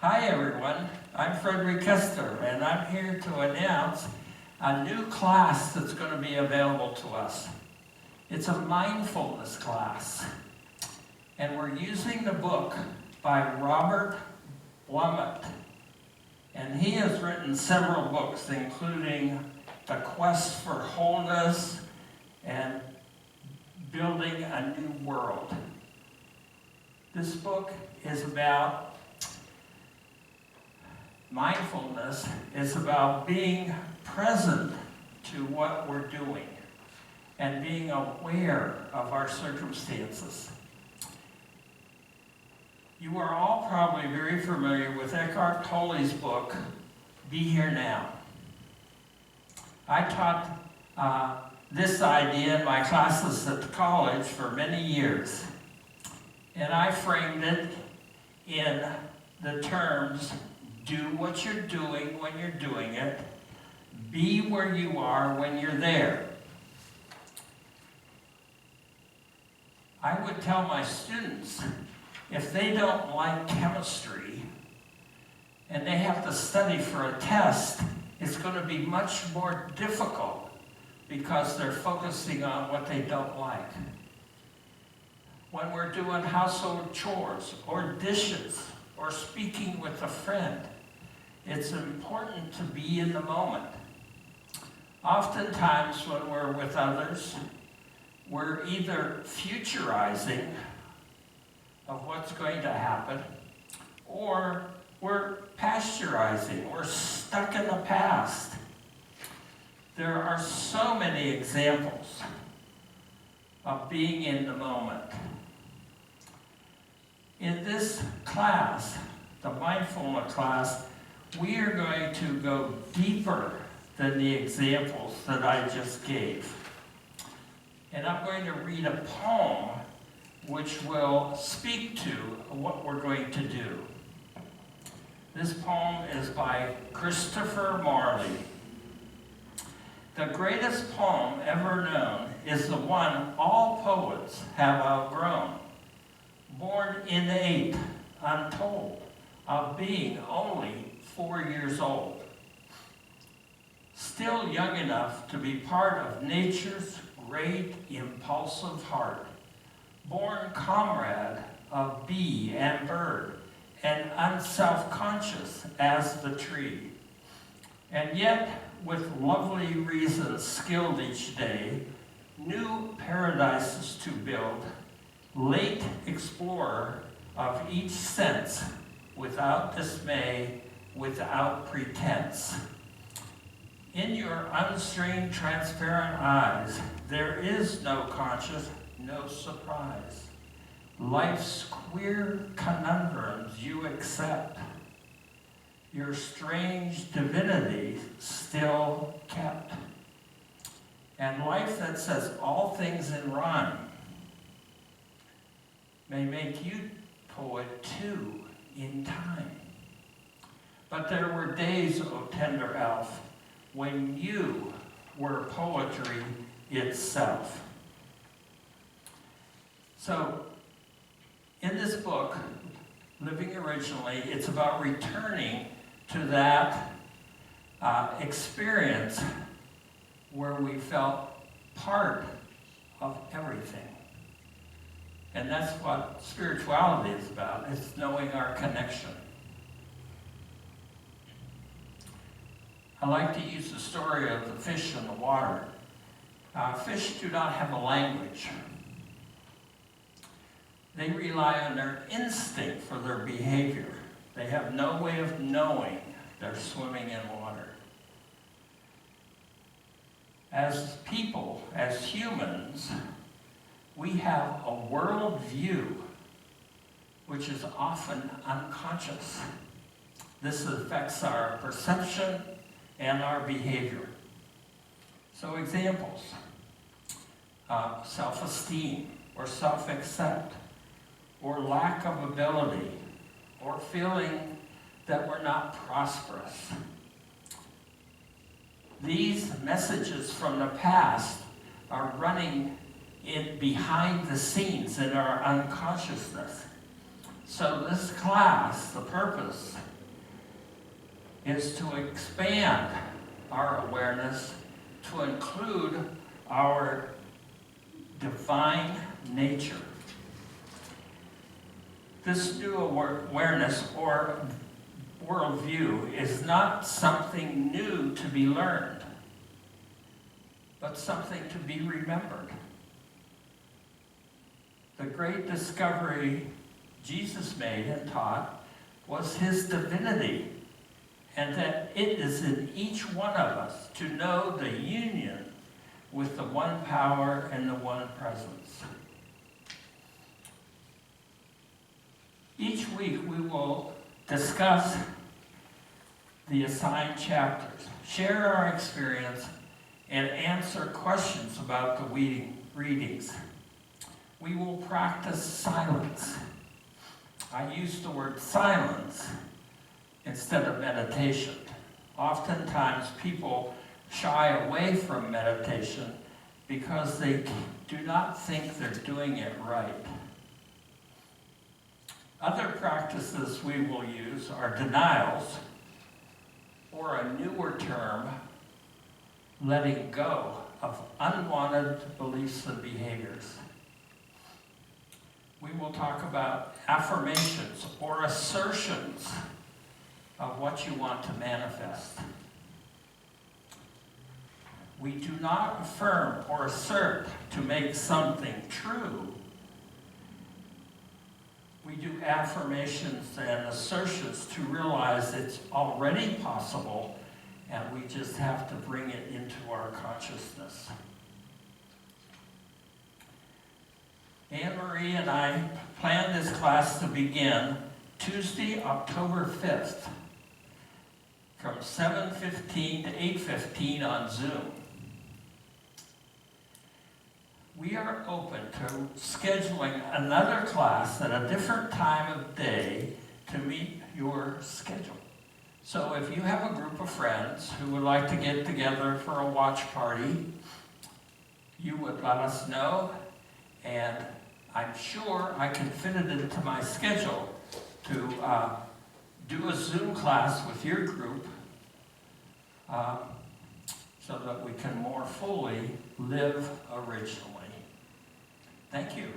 Hi everyone, I'm Frederick and I'm here to announce a new class that's going to be available to us. It's a mindfulness class, and we're using the book by Robert Brumet. And he has written several books, including The Quest for Wholeness and Building a New World. This book is about mindfulness, is about being present to what we're doing and being aware of our circumstances. You are all probably very familiar with Eckhart Tolle's book, Be Here Now. I taught this idea in my classes at the college for many years, and I framed it in the terms: do what you're doing when you're doing it. Be where you are when you're there. I would tell my students, if they don't like chemistry and they have to study for a test, it's going to be much more difficult because they're focusing on what they don't like. When we're doing household chores or dishes or speaking with a friend, it's important to be in the moment. Oftentimes when we're with others, we're either futurizing of what's going to happen, or we're pasteurizing, we're stuck in the past. There are so many examples of being in the moment. In this class, the mindfulness class, we are going to go deeper than the examples that I just gave. And I'm going to read a poem which will speak to what we're going to do. This poem is by Christopher Marley. The greatest poem ever known is the one all poets have outgrown. Born innate, untold, of being only 4 years old. Still young enough to be part of nature's great impulsive heart. Born comrade of bee and bird, and unself-conscious as the tree. And yet, with lovely reasons skilled each day, new paradises to build, late explorer of each sense, without dismay, without pretense. In your unstrained, transparent eyes, there is no conscience, no surprise. Life's queer conundrums you accept. Your strange divinity still kept. And life that says all things in rhyme may make you poet too in time. But there were days, O tender elf, when you were poetry itself. So, in this book, Living Originally, it's about returning to that experience where we felt part of everything. And that's what spirituality is about. It's knowing our connection. I like to use the story of the fish in the water. Fish do not have a language. They rely on their instinct for their behavior. They have no way of knowing they're swimming in water. As people, as humans, we have a world view which is often unconscious. This affects our perception and our behavior. So examples, self-esteem or self-accept, or lack of ability, or feeling that we're not prosperous. These messages from the past are running in behind the scenes in our unconsciousness. So this class, the purpose is to expand our awareness to include our divine nature. This new awareness or worldview is not something new to be learned, but something to be remembered. The great discovery Jesus made and taught was his divinity, and that it is in each one of us to know the union with the one power and the one presence. Each week we will discuss the assigned chapters, share our experience, and answer questions about the readings. We will practice silence. I use the word silence instead of meditation. Oftentimes people shy away from meditation because they do not think they're doing it right. Other practices we will use are denials, or a newer term, letting go of unwanted beliefs and behaviors. We will talk about affirmations or assertions of what you want to manifest. We do not affirm or assert to make something true. We do affirmations and assertions to realize it's already possible, and we just have to bring it into our consciousness. Anne Marie and I planned this class to begin Tuesday, October 5th, from 7:15 to 8:15 on Zoom. We are open to scheduling another class at a different time of day to meet your schedule. So if you have a group of friends who would like to get together for a watch party, you would let us know, and I'm sure I can fit it into my schedule to do a Zoom class with your group so that we can more fully live originally. Thank you.